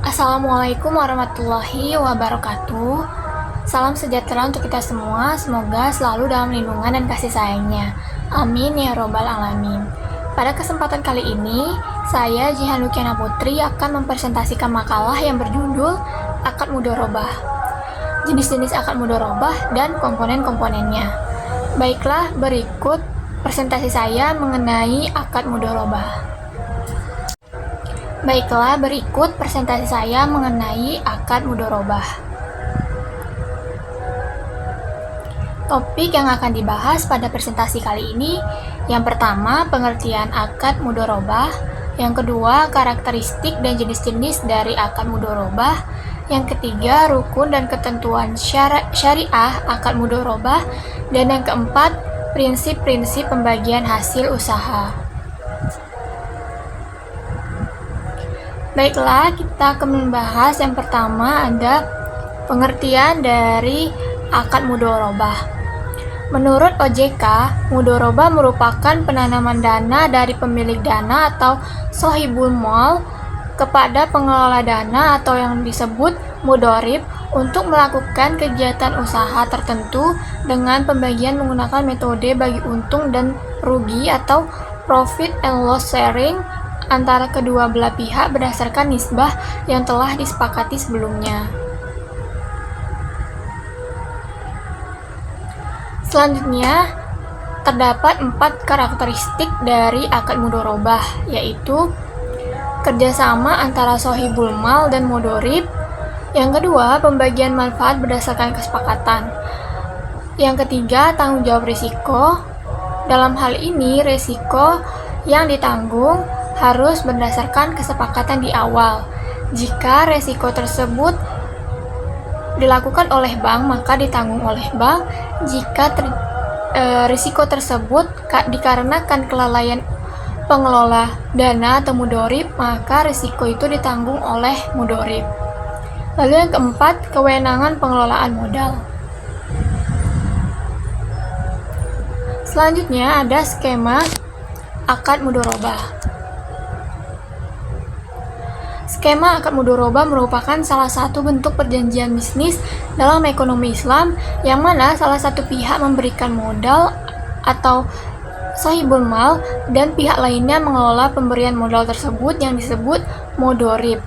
Assalamualaikum warahmatullahi wabarakatuh. Salam sejahtera untuk kita semua. Semoga selalu dalam lindungan dan kasih sayangnya. Amin ya robbal alamin. Pada kesempatan kali ini, saya Jihan Lukiana Putri akan mempresentasikan makalah yang berjudul Akad Mudharabah, jenis-jenis akad mudharabah dan komponen-komponennya. Baiklah, berikut presentasi saya mengenai akad mudharabah. Topik yang akan dibahas pada presentasi kali ini, yang pertama, pengertian akad mudharabah, yang kedua, karakteristik dan jenis-jenis dari akad mudharabah, yang ketiga, rukun dan ketentuan syariah akad mudharabah, dan yang keempat, prinsip-prinsip pembagian hasil usaha. Baiklah, kita akan membahas yang pertama ada pengertian dari akad mudharabah. Menurut OJK, mudharabah merupakan penanaman dana dari pemilik dana atau sohibul mal kepada pengelola dana atau yang disebut mudharib untuk melakukan kegiatan usaha tertentu dengan pembagian menggunakan metode bagi untung dan rugi atau profit and loss sharing antara kedua belah pihak berdasarkan nisbah yang telah disepakati sebelumnya. Selanjutnya, terdapat 4 karakteristik dari akad mudharabah, yaitu kerjasama antara sohibul mal dan mudharib. Yang kedua, pembagian manfaat berdasarkan kesepakatan. Yang ketiga, tanggung jawab risiko. Dalam hal ini, risiko yang ditanggung harus berdasarkan kesepakatan di awal. Jika risiko tersebut dilakukan oleh bank, maka ditanggung oleh bank. Jika risiko tersebut dikarenakan kelalaian pengelola dana atau mudharib, maka risiko itu ditanggung oleh mudharib. Lalu yang keempat, kewenangan pengelolaan modal. Selanjutnya ada skema akad mudharabah. Skema akad mudharabah merupakan salah satu bentuk perjanjian bisnis dalam ekonomi Islam, yang mana salah satu pihak memberikan modal atau sohibul mal dan pihak lainnya mengelola pemberian modal tersebut yang disebut mudharib,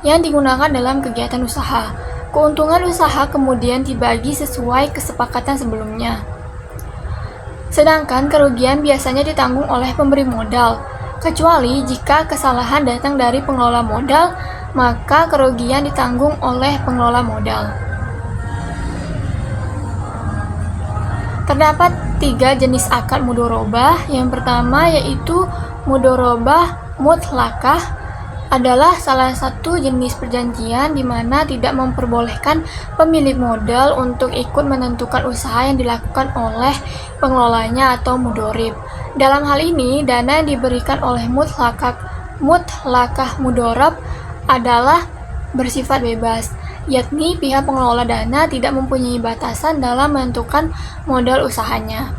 yang digunakan dalam kegiatan usaha. Keuntungan usaha kemudian dibagi sesuai kesepakatan sebelumnya. Sedangkan kerugian biasanya ditanggung oleh pemberi modal. Kecuali jika kesalahan datang dari pengelola modal, maka kerugian ditanggung oleh pengelola modal. Terdapat 3 jenis akad mudharabah. Yang pertama yaitu mudharabah mutlaqah, adalah salah satu jenis perjanjian di mana tidak memperbolehkan pemilik modal untuk ikut menentukan usaha yang dilakukan oleh pengelolanya atau mudharib. Dalam hal ini, dana yang diberikan oleh mutlaqah mudharab adalah bersifat bebas, yakni pihak pengelola dana tidak mempunyai batasan dalam menentukan modal usahanya.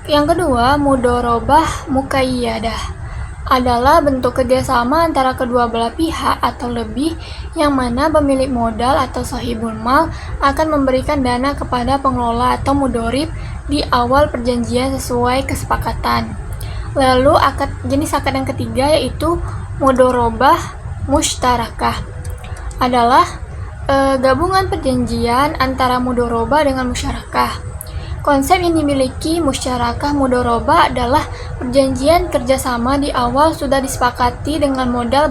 Yang kedua, mudharabah muqayyadah adalah bentuk kerjasama antara kedua belah pihak atau lebih, yang mana pemilik modal atau sohibul mal akan memberikan dana kepada pengelola atau mudharib di awal perjanjian sesuai kesepakatan. Lalu jenis akad yang ketiga yaitu mudharabah musytarakah, adalah gabungan perjanjian antara mudharabah dengan musyarakah. Konsep yang dimiliki musyarakah mudharabah adalah perjanjian kerjasama di awal sudah disepakati dengan modal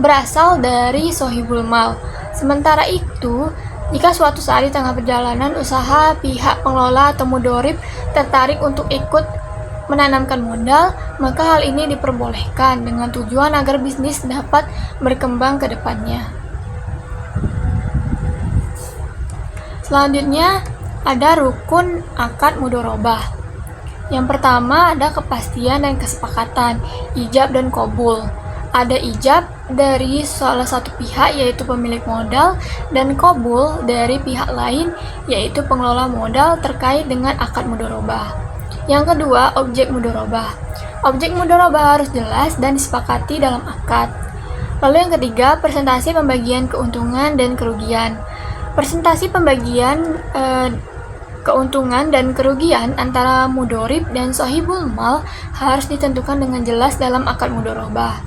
berasal dari sohibul mal. Sementara itu, jika suatu saat di tengah perjalanan usaha pihak pengelola atau mudharib tertarik untuk ikut menanamkan modal, maka hal ini diperbolehkan dengan tujuan agar bisnis dapat berkembang ke depannya. Selanjutnya ada rukun akad mudharabah. Yang pertama ada kepastian dan kesepakatan, ijab dan qabul. Ada ijab dari salah satu pihak yaitu pemilik modal, dan qabul dari pihak lain yaitu pengelola modal terkait dengan akad mudharabah. Yang kedua, objek mudharabah. Objek mudharabah harus jelas dan disepakati dalam akad. Lalu yang ketiga, presentasi pembagian keuntungan dan kerugian. Presentasi pembagian keuntungan dan kerugian antara mudorib dan sohibul mal harus ditentukan dengan jelas dalam akad mudorobah.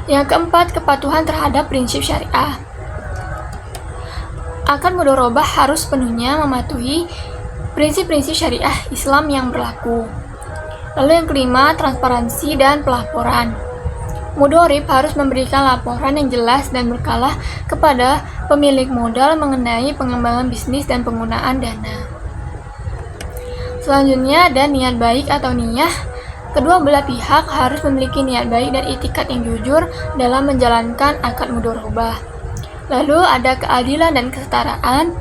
Yang keempat, kepatuhan terhadap prinsip syariah. Akad mudorobah harus penuhnya mematuhi prinsip-prinsip syariah Islam yang berlaku. Lalu yang kelima, transparansi dan pelaporan. Mudorib harus memberikan laporan yang jelas dan berkala kepada pemilik modal mengenai pengembangan bisnis dan penggunaan dana. Selanjutnya ada niat baik atau niyah. Kedua belah pihak harus memiliki niat baik dan itikad yang jujur dalam menjalankan akad mudorobah. Lalu ada keadilan dan kesetaraan.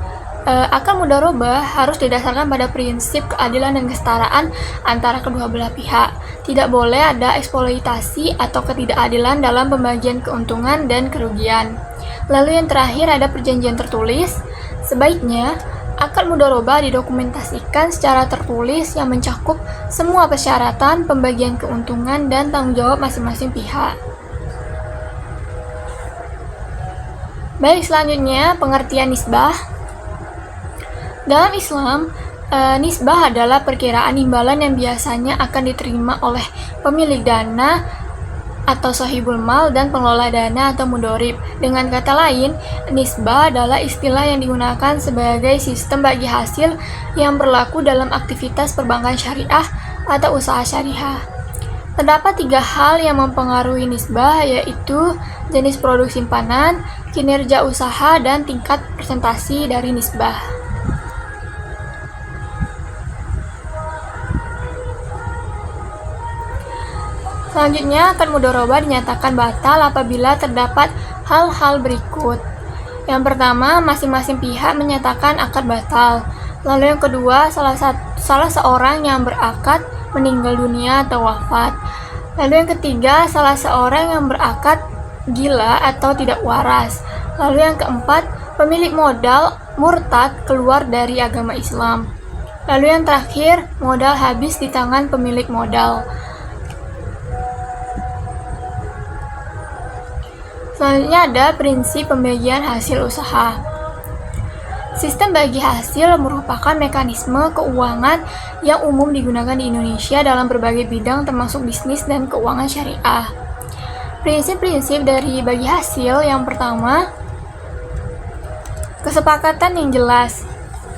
Akad mudorobah harus didasarkan pada prinsip keadilan dan kesetaraan antara kedua belah pihak. Tidak boleh ada eksploitasi atau ketidakadilan dalam pembagian keuntungan dan kerugian. Lalu yang terakhir ada perjanjian tertulis. Sebaiknya akad mudorobah didokumentasikan secara tertulis yang mencakup semua persyaratan pembagian keuntungan dan tanggung jawab masing-masing pihak. Baik, selanjutnya pengertian nisbah. Dalam Islam, nisbah adalah perkiraan imbalan yang biasanya akan diterima oleh pemilik dana atau sohibul mal dan pengelola dana atau mudorib. Dengan kata lain, nisbah adalah istilah yang digunakan sebagai sistem bagi hasil yang berlaku dalam aktivitas perbankan syariah atau usaha syariah. Terdapat 3 hal yang mempengaruhi nisbah, yaitu jenis produk simpanan, kinerja usaha, dan tingkat presentasi dari nisbah. Selanjutnya, akad mudorobah dinyatakan batal apabila terdapat hal-hal berikut. Yang pertama, masing-masing pihak menyatakan akad batal. Lalu yang kedua, salah seorang yang berakad meninggal dunia atau wafat. Lalu yang ketiga, salah seorang yang berakad gila atau tidak waras. Lalu yang keempat, pemilik modal murtad keluar dari agama Islam. Lalu yang terakhir, modal habis di tangan pemilik modal. Selanjutnya ada prinsip pembagian hasil usaha. Sistem bagi hasil merupakan mekanisme keuangan yang umum digunakan di Indonesia dalam berbagai bidang termasuk bisnis dan keuangan syariah. Prinsip-prinsip dari bagi hasil yang pertama, kesepakatan yang jelas.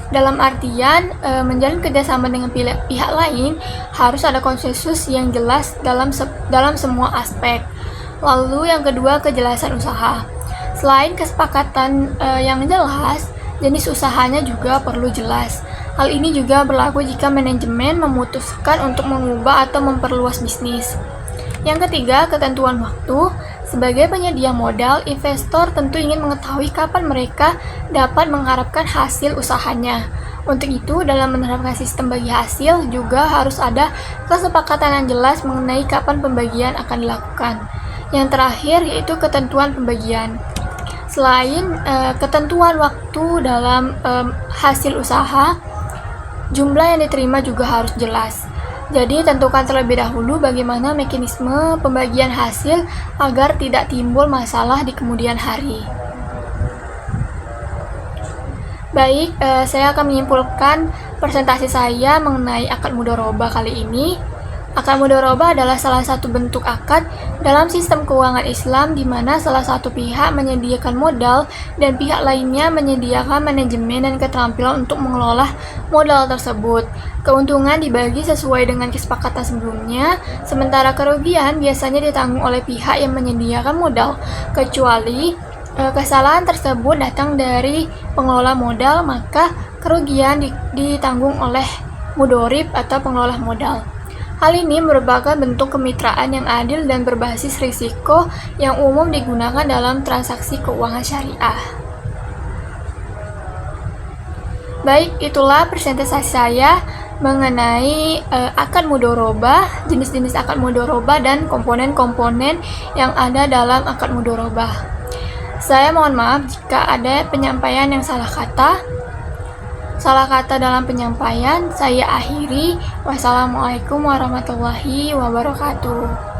Dalam artian menjalin kerjasama dengan pihak lain harus ada konsensus yang jelas dalam semua aspek. Lalu yang kedua, kejelasan usaha. Selain kesepakatan yang jelas, jenis usahanya juga perlu jelas. Hal ini juga berlaku jika manajemen memutuskan untuk mengubah atau memperluas bisnis. Yang ketiga, ketentuan waktu. Sebagai penyedia modal, investor tentu ingin mengetahui kapan mereka dapat mengharapkan hasil usahanya. Untuk itu, dalam menerapkan sistem bagi hasil juga harus ada kesepakatan yang jelas mengenai kapan pembagian akan dilakukan. Yang terakhir yaitu ketentuan pembagian. Selain ketentuan waktu dalam hasil usaha, jumlah yang diterima juga harus jelas. Jadi tentukan terlebih dahulu bagaimana mekanisme pembagian hasil agar tidak timbul masalah di kemudian hari. Baik, saya akan menyimpulkan presentasi saya mengenai akad mudorobah kali ini. Akad mudorobah adalah salah satu bentuk akad dalam sistem keuangan Islam di mana salah satu pihak menyediakan modal dan pihak lainnya menyediakan manajemen dan keterampilan untuk mengelola modal tersebut. Keuntungan dibagi sesuai dengan kesepakatan sebelumnya, sementara kerugian biasanya ditanggung oleh pihak yang menyediakan modal, kecuali kesalahan tersebut datang dari pengelola modal, maka kerugian ditanggung oleh mudorib atau pengelola modal. Hal ini merupakan bentuk kemitraan yang adil dan berbasis risiko yang umum digunakan dalam transaksi keuangan syariah. Baik, itulah presentasi saya mengenai akad mudorobah, jenis-jenis akad mudorobah, dan komponen-komponen yang ada dalam akad mudorobah. Saya mohon maaf jika ada penyampaian yang salah kata dalam penyampaian. Saya akhiri. Wassalamualaikum warahmatullahi wabarakatuh.